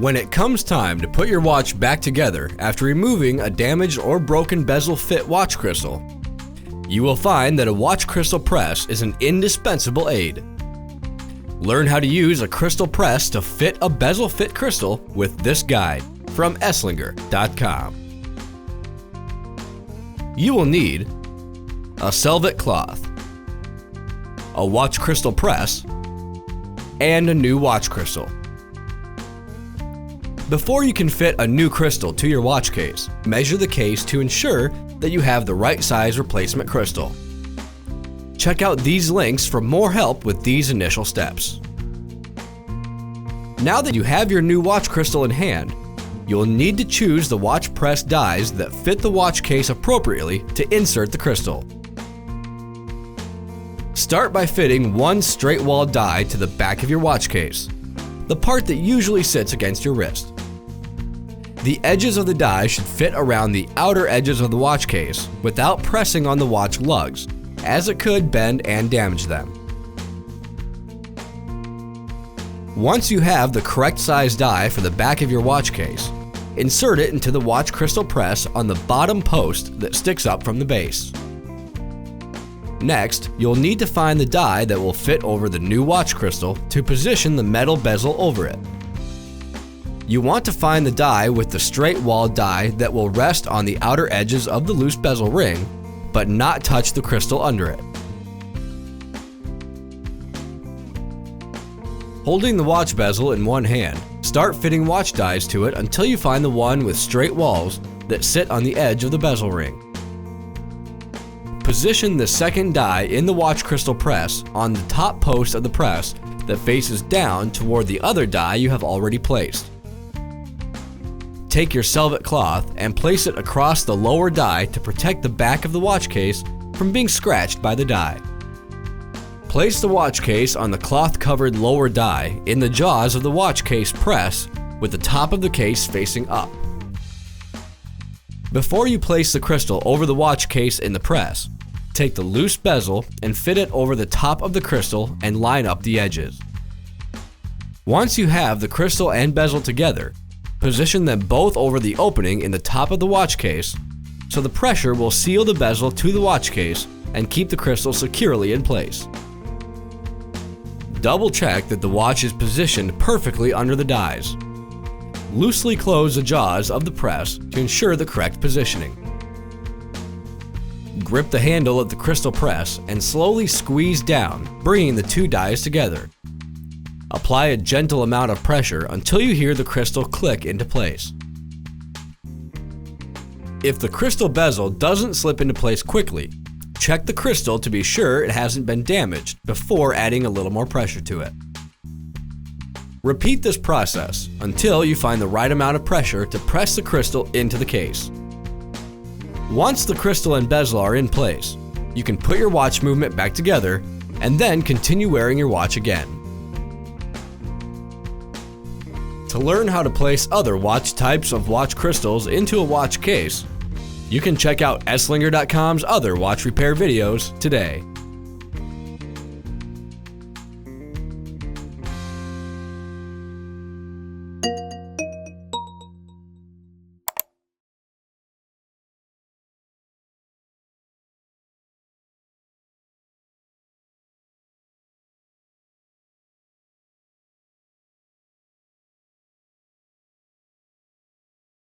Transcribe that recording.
When it comes time to put your watch back together after removing a damaged or broken bezel fit watch crystal, you will find that a watch crystal press is an indispensable aid. Learn how to use a crystal press to fit a bezel fit crystal with this guide from Esslinger.com. You will need a velvet cloth, a watch crystal press, and a new watch crystal. Before you can fit a new crystal to your watch case, measure the case to ensure that you have the right size replacement crystal. Check out these links for more help with these initial steps. Now that you have your new watch crystal in hand, you'll need to choose the watch press dies that fit the watch case appropriately to insert the crystal. Start by fitting one straight wall die to the back of your watch case, the part that usually sits against your wrist. The edges of the die should fit around the outer edges of the watch case without pressing on the watch lugs, as it could bend and damage them. Once you have the correct size die for the back of your watch case, insert it into the watch crystal press on the bottom post that sticks up from the base. Next, you'll need to find the die that will fit over the new watch crystal to position the metal bezel over it. You want to find the die with the straight wall die that will rest on the outer edges of the loose bezel ring, but not touch the crystal under it. Holding the watch bezel in one hand, start fitting watch dies to it until you find the one with straight walls that sit on the edge of the bezel ring. Position the second die in the watch crystal press on the top post of the press that faces down toward the other die you have already placed. Take your velvet cloth and place it across the lower die to protect the back of the watch case from being scratched by the die. Place the watch case on the cloth-covered lower die in the jaws of the watch case press with the top of the case facing up. Before you place the crystal over the watch case in the press, take the loose bezel and fit it over the top of the crystal and line up the edges. Once you have the crystal and bezel together, position them both over the opening in the top of the watch case so the pressure will seal the bezel to the watch case and keep the crystal securely in place. Double check that the watch is positioned perfectly under the dies. Loosely close the jaws of the press to ensure the correct positioning. Grip the handle of the crystal press and slowly squeeze down, bringing the two dies together. Apply a gentle amount of pressure until you hear the crystal click into place. If the crystal bezel doesn't slip into place quickly, check the crystal to be sure it hasn't been damaged before adding a little more pressure to it. Repeat this process until you find the right amount of pressure to press the crystal into the case. Once the crystal and bezel are in place, you can put your watch movement back together and then continue wearing your watch again. To learn how to place other watch types of watch crystals into a watch case, you can check out Esslinger.com's other watch repair videos today.